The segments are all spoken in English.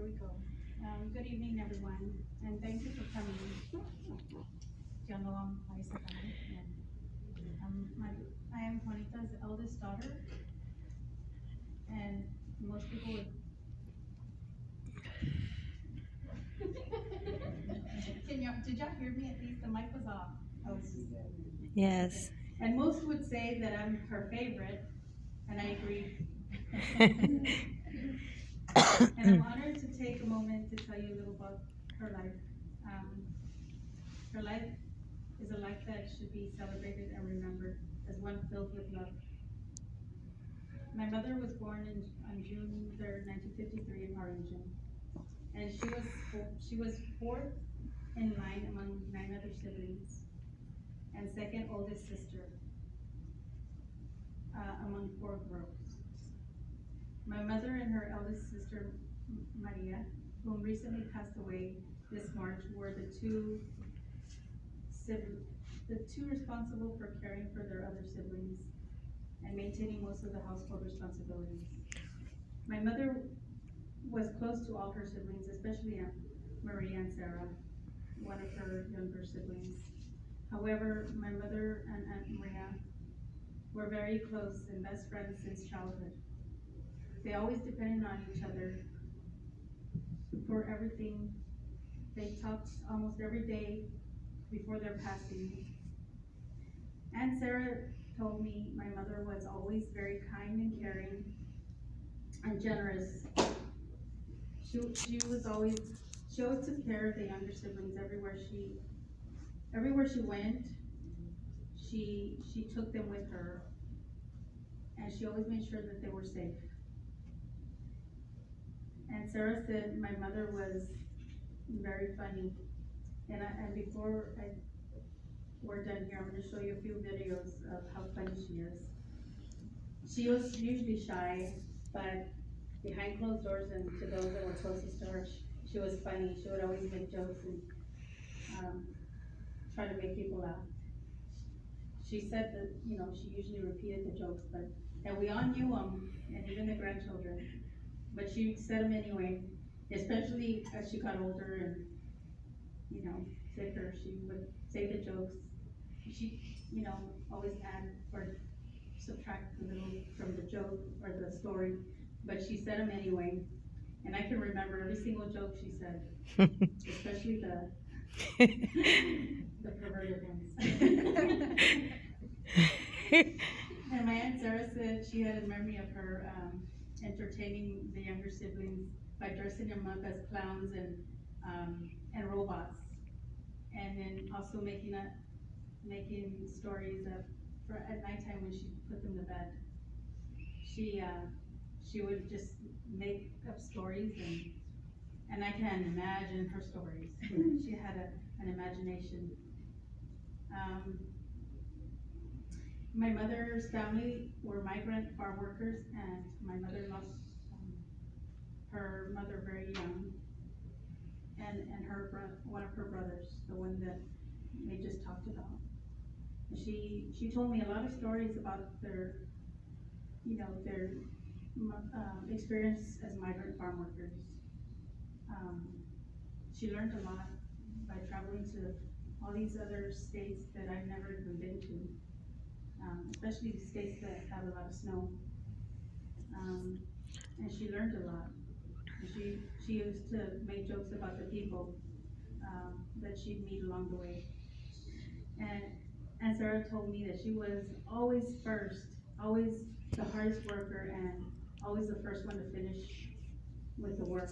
we go. Good evening, everyone, and thank you for coming. Y'all know I'm Marisa Camargo, and I am Juanita's eldest daughter, and most people would. Did y'all hear me at least? The mic was off. Oh, Yes. and most would say that I'm her favorite, and I agree. And I'm honored to take a moment to tell you a little about her life. Her life is a life that should be celebrated and remembered as one filled with love. My mother was born on June 3rd, 1953 in Harlingen, and she was fourth in line among 9 other siblings, and second oldest sister among 4 girls. My mother and her eldest sister Maria, whom recently passed away this March, were the two responsible for caring for their other siblings and maintaining most of the household responsibilities. My mother was close to all her siblings, especially Aunt Maria and Sarah, one of her younger siblings. However, my mother and Aunt Maria were very close and best friends since childhood. They always depended on each other for everything. They talked almost every day before their passing. Aunt Sarah told me my mother was always very kind and caring and generous. She always took care of the younger siblings everywhere she went. She took them with her, and she always made sure that they were safe. And Sarah said my mother was very funny, and before we're done here, I'm going to show you a few videos of how funny she is. She was usually shy, but behind closed doors and to those that were closest to her, she was funny. She would always make jokes and try to make people laugh. She said that, she usually repeated the jokes, and we all knew them, and even the grandchildren. But she said them anyway, especially as she got older and, sicker. She would say the jokes. She, always add or subtract a little from the joke or the story, but she said them anyway. And I can remember every single joke she said, especially the perverted ones. And my Aunt Sarah said she had a memory of her entertaining the younger siblings by dressing them up as clowns and robots, and then also making stories for at nighttime when she put them to bed. She would just make up stories, and I can imagine her stories. She had an imagination. My mother's family were migrant farm workers, and my mother lost her mother very young, and one of her brothers, the one that they just talked about. She told me a lot of stories about their experience as migrant farm workers. She learned a lot by traveling to all these other states that I've never even been to, especially the states that have a lot of snow. And she learned a lot. She used to make jokes about the people that she'd meet along the way. And Sarah told me that she was always first, always the hardest worker, and always the first one to finish with the work,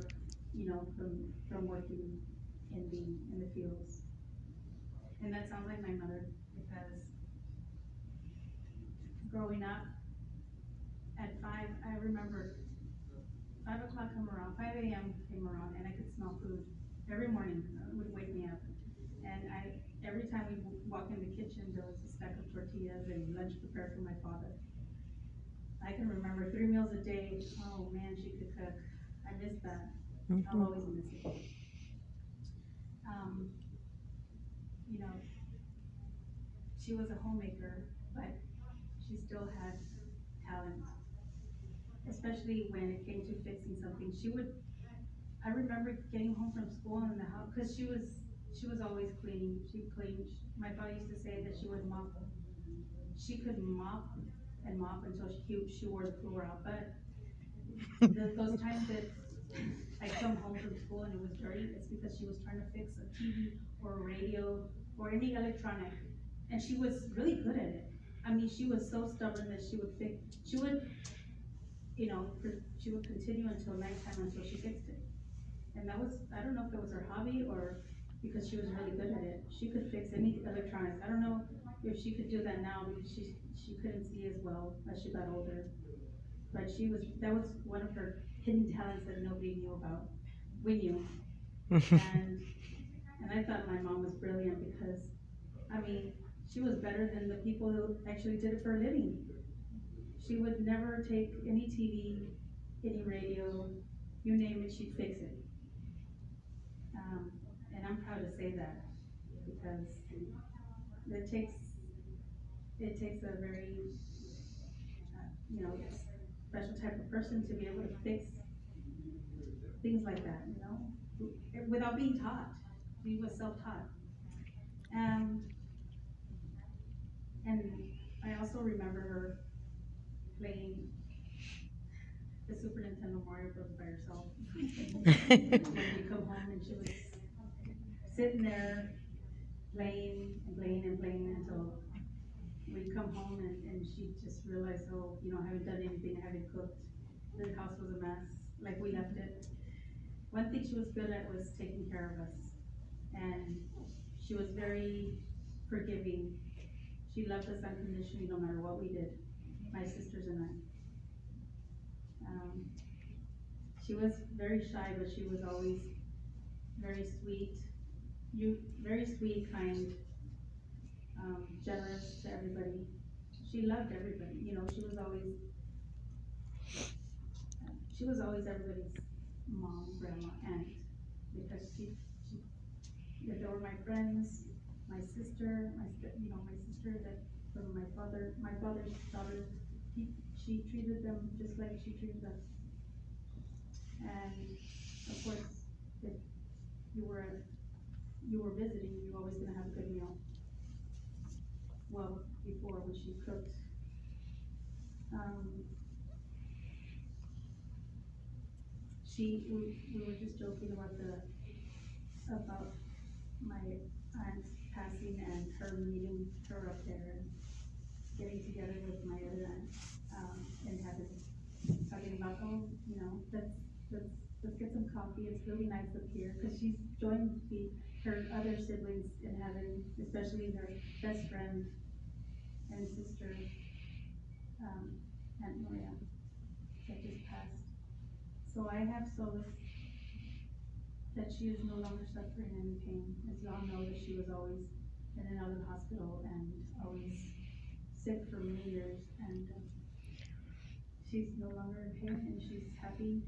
from working in the fields. And that sounds like my mother, because growing up at 5, I remember 5 o'clock come around, 5 a.m. came around, and I could smell food every morning. It would wake me up. And every time we walk in the kitchen, there was a stack of tortillas and lunch prepared for my father. I can remember 3 meals a day. Oh man, she could cook. I miss that. I'll always miss it. She was a homemaker, but she still had talent, especially when it came to fixing something. I remember getting home from school in the house, cause she was always cleaning, she cleaned, my father used to say that she would mop. She could mop and mop until she wore the floor out, but those times that I come home from school and it was dirty, it's because she was trying to fix a TV or a radio or any electronic, and she was really good at it. I mean, she was so stubborn that she would, you know, she would continue until nighttime until she fixed it. And that was, I don't know if it was her hobby or because she was really good at it. She could fix any electronics. I don't know if she could do that now because she couldn't see as well as she got older. But that was one of her hidden talents that nobody knew about. We knew. And I thought my mom was brilliant because, I mean, she was better than the people who actually did it for a living. She would never take any TV, any radio, you name it, she'd fix it. And I'm proud to say that because it takes a very, you know, special type of person to be able to fix things like that, you know, without being taught. She was self-taught. And I also remember her playing the Super Nintendo Mario Bros. By herself. When we come home and she was sitting there playing and playing and playing until we'd come home and she just realized, oh, you know, I haven't done anything, I haven't cooked. The house was a mess, like we left it. One thing she was good at was taking care of us. And she was very forgiving. She loved us unconditionally no matter what we did, my sisters and I. She was very shy, but she was always very sweet, very sweet, kind, generous to everybody. She loved everybody, you know, she was always everybody's mom, grandma, aunt, because if they were my friends, my sister, my sister that from my father's daughter, she treated them just like she treated us. And of course, if you were visiting, you're always gonna have a good meal. Well, before when she cooked, we were just joking about my aunt's passing and her meeting her up there and getting together with my other aunt, and talking about, oh, you know, let's get some coffee. It's really nice up here, because she's joined her other siblings in heaven, especially her best friend and sister, Aunt Maria, that just passed. So I have solace that she is no longer suffering any pain. As y'all know, that she was always in and out of the hospital and always sick for many years, and she's no longer in pain and she's happy.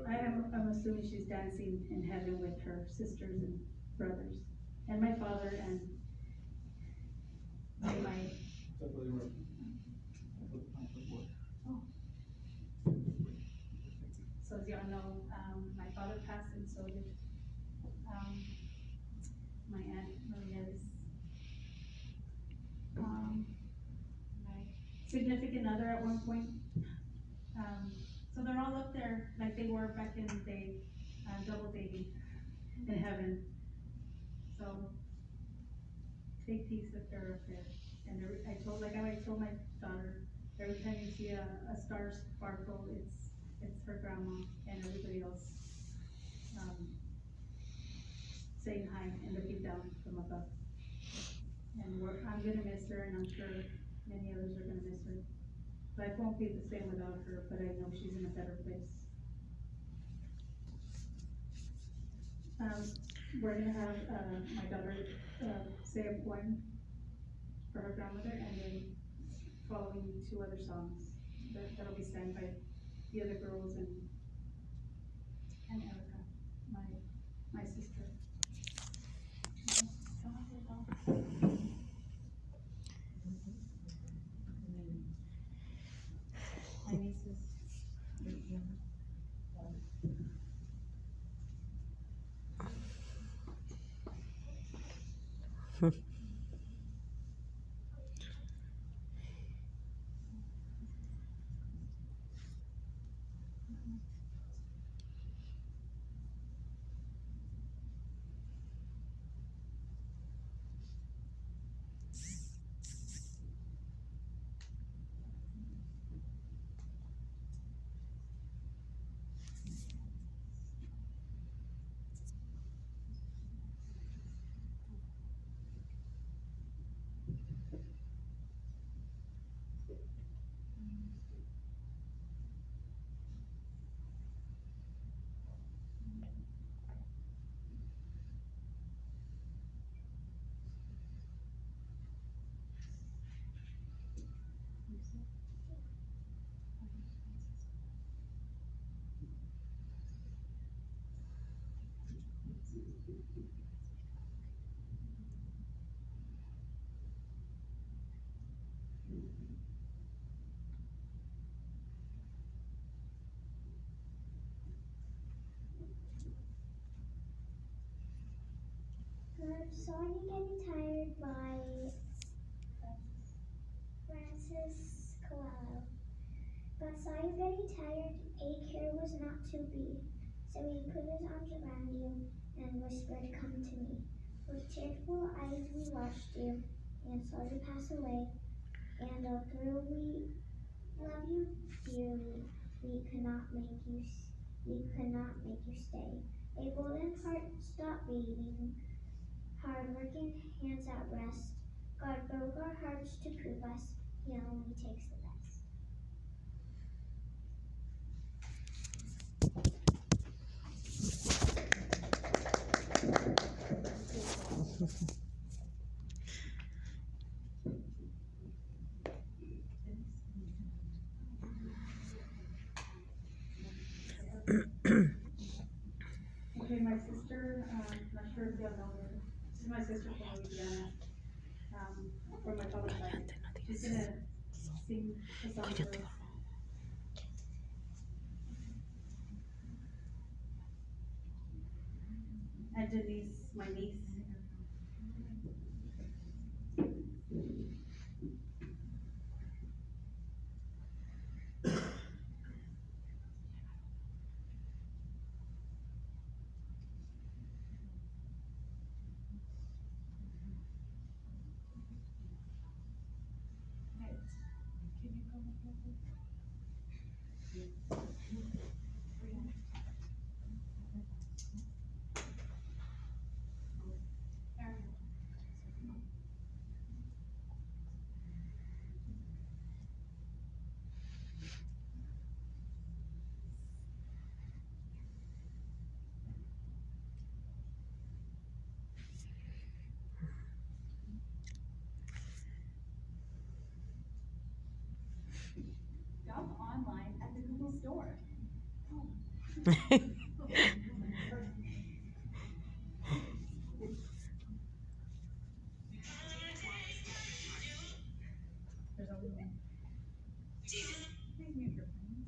I'm assuming she's dancing in heaven with her sisters and brothers, and my father and my. So as y'all know, my father passed, and so did my Aunt Maria's my significant other at one point. So they're all up there like they were back in the day, double dating in heaven. So take peace if they're up there. And I told my daughter, every time you see a star sparkle, it's her grandma and everybody else saying hi and looking down from above. And I'm gonna miss her, and I'm sure many others are gonna miss her. Life won't be the same without her, but I know she's in a better place. We're gonna have my daughter say a poem for her grandmother, and then following 2 other songs that'll be sang by the other girls and Erica, my sister. My nieces. Saw You Getting Tired by Francis Coelho. But saw you getting tired, a care was not to be. So he put his arms around you and whispered, "Come to me." With tearful eyes we watched you and saw you pass away. And although we love you dearly, we could not make you stay. A golden heart stopped beating, hard-working hands at rest. God broke our hearts to prove us He only takes the best. Okay, my sister, not sure if y'all know her, this is my sister from Louisiana, from my father's side. She's gonna sing a song for us. And Denise, my niece. Shop online at the Google Store. There's only one. Please mute your phones.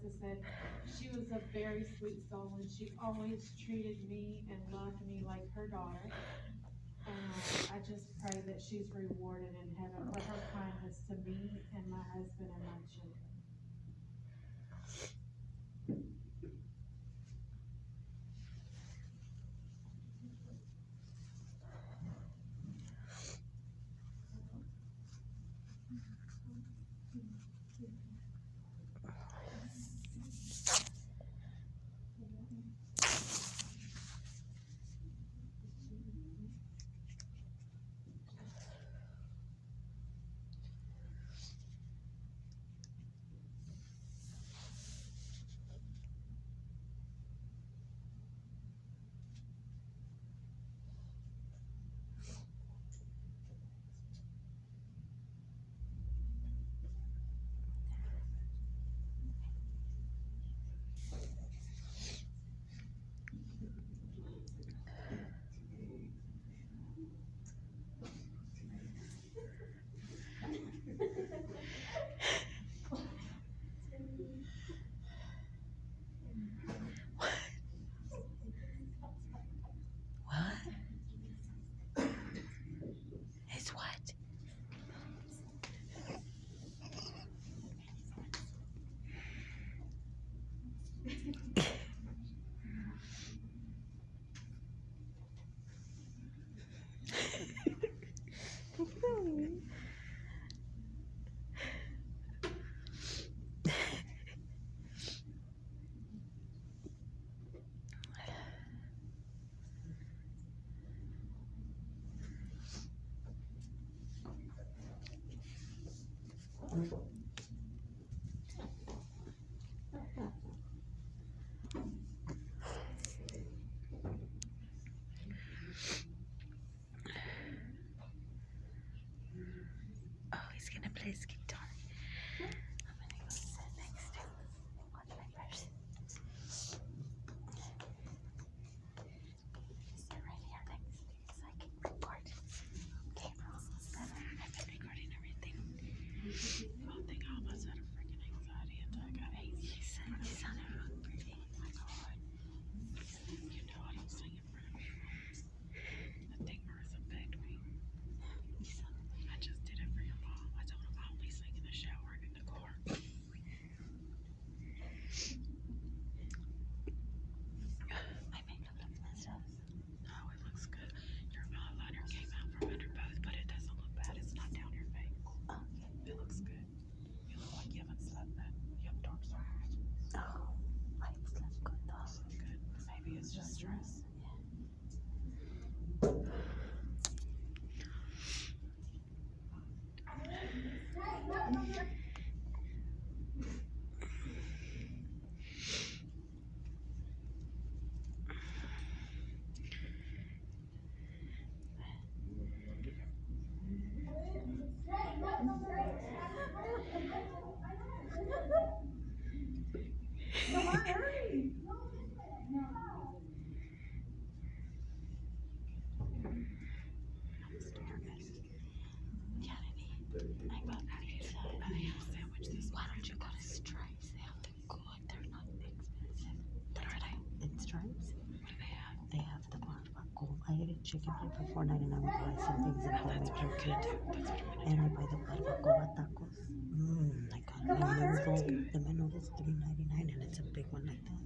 Melissa said, she was a very sweet soul and she always treated me and loved me like her daughter. And I just pray that she's rewarded in heaven for her kindness to me and my husband and my children. What? It's what? Oh, he's gonna play his guitar. I'm gonna go sit next to him. Watch my purse. Sit right here next to you so I can record. Okay, bro. I've been recording everything. I don't think I almost had a freaking anxiety until I got 8. You sounded really pretty. Oh my god. You know I don't sing in front of people. I think Marissa begged me. I just did it for your mom. I told him I only sing in the shower and in the car. My makeup looks messed up. No, it looks good. Your eyeliner came out from under both, but it doesn't look bad. It's not down your face. Okay. It looks good. You look like you haven't slept that. You have dark circles. Oh, I slept good though. Good. Maybe it's just stress. Why don't you go to Stripes? They have the good. They're not expensive. In Stripes? What do they have? They have the barbacoa. I ate a chicken plate for $4.99 with rice and things and homemade turkey. And I buy the barbacoa tacos. My God. And the menudo is $3.99 and it's a big one like that.